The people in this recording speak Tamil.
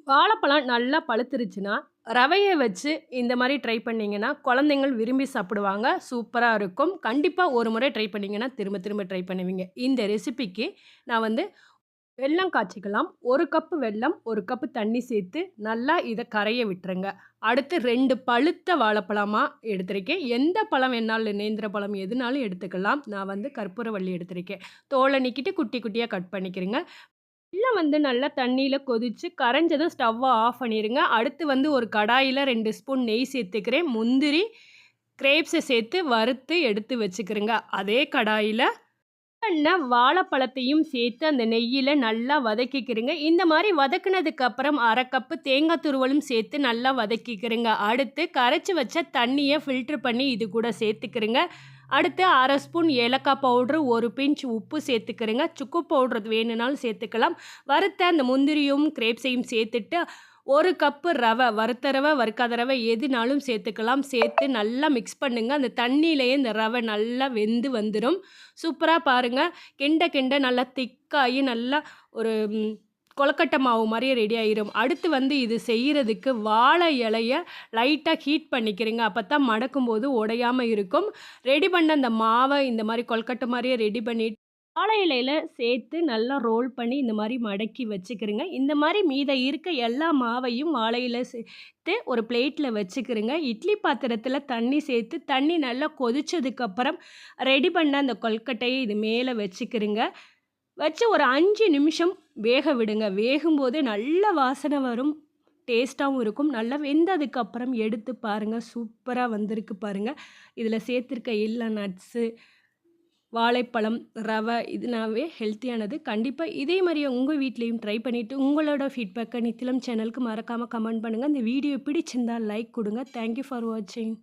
வாழைப்பழம் நல்லா பழுத்துருச்சுன்னா, ரவைய வச்சு இந்த மாரி ட்ரை பண்ணீங்கன்னா, குழந்தைங்கள் விரும்பி சாப்பிடுவாங்க. சூப்பரா இருக்கும். கண்டிப்பா ஒரு முறை ட்ரை பண்ணீங்கன்னா, திரும்ப திரும்ப ட்ரை பண்ணுவீங்க. இந்த ரெசிபிக்கு நான் வந்து வெல்லம் காய்ச்சிக்கலாம். 1 கப்பு வெல்லம், 1 கப்பு தண்ணி சேர்த்து நல்லா இத கரைய விட்டுருங்க. அடுத்து 2 பழுத்த வாழைப்பழமா எடுத்திருக்கேன். எந்த பழம் வேணாலும் நேந்திர பழம் எதுனாலும் எடுத்துக்கலாம். நான் கற்பூரவள்ளி எடுத்திருக்கேன். தோல நீக்கிட்டு குட்டி குட்டியா கட் பண்ணிக்கிறேங்க. வெல்லம் நல்லா தண்ணீல கொதிச்சு கரைஞ்சதும் ஸ்டவ்வ ஆஃப் பண்ணிருங்க. அடுத்து ஒரு கடாயில 2 ஸ்பூன் நெய் சேர்த்துக்கிறேன். முந்திரி, கிரேப்ஸ சேர்த்து வறுத்து எடுத்து வச்சுக்கிறேங்க. அதே கடாயில வாழைப்பழத்தையும் சேர்த்து அந்த நெய்யில நல்லா வதக்கிக்கிறேங்க. இந்த மாரி வதக்குனதுக்கு அப்புறம் 1/2 கப்பு தேங்காய் துருவலும் சேர்த்து நல்லா வதக்கிக்கிறேங்க. அடுத்து கரைச்சு வச்ச தண்ணிய ஃபில்டர் பண்ணி இது கூட சேர்த்துக்கிறேங்க. அடுத்து 1/2 ஸ்பூன் ஏலக்காய் பவுடர், 1 பிஞ்ச் உப்பு சேர்த்துக்கிறேங்க. சுக்கு பவுடர் வேணுனாலும் சேர்த்துக்கலாம். வறுத்த அந்த முந்திரியும், கிரேப்ஸையும் சேர்த்துட்டு 1 கப்பு ரவை, வறுத்த ரவை, வறுக்காத ரவை எதுனாலும் சேர்த்துக்கலாம். சேர்த்து நல்லா மிக்ஸ் பண்ணுங்க. அந்த தண்ணியிலேயே இந்த ரவை நல்லா வெந்து வந்துரும். சூப்பரா பாருங்க. கிண்ட கிண்ட நல்லா திக்காயி நல்லா ஒரு கொழுக்கட்டை மாவு மாரியே ரெடி ஆயிரும். அடுத்து இது செய்றதுக்கு வாழை இலைய லைட்டா ஹீட் பண்ணிக்கிறேங்க. அப்பத்தான் மடக்கும்போது உடையாம இருக்கும். ரெடி பண்ண அந்த மாவ இந்த மாரி கொழுக்கட்டை மாரியே ரெடி பண்ணிட்டு, வாழை இலையில சேர்த்து நல்லா ரோல் பண்ணி இந்த மாரி மடக்கி வச்சுக்கிறேங்க. இந்த மாரி மீத இருக்க எல்லா மாவையும் வாழையில சேர்த்து ஒரு பிளேட்ல வச்சுக்கிறேங்க. இட்லி பாத்திரத்தில தண்ணி சேர்த்து, தண்ணி நல்லா கொதிச்சதுக்கப்புறம் ரெடி பண்ண அந்த கொழுக்கட்டைய இது மேல வச்சுக்கிறேங்க. வச்சு ஒரு 5 நிமிஷம் வேக விடுங்க. வேகும்போதே நல்ல வாசனை வரும். டேஸ்ட்டாவும் இருக்கும். நல்லா வெந்ததுக்கப்புறம் எடுத்து பாருங்க. சூப்பரா வந்திருக்கு பாருங்க. இதில சேர்த்துருக்க எல்லா நட்ஸு, வாழைப்பழம், ரவை இதுனாவே ஹெல்த்தியானது. கண்டிப்பா இதே மாரியே உங்க வீட்லயும் ட்ரை பண்ணிட்டு, உங்களோட ஃபீட்பேக்க நித்திலம் சேனலுக்கு மறக்காம கமெண்ட் பண்ணுங்க. இந்த வீடியோ பிடிச்சிருந்தா லைக் குடுங்க. தேங்க் யூ ஃபார் வாட்சிங்.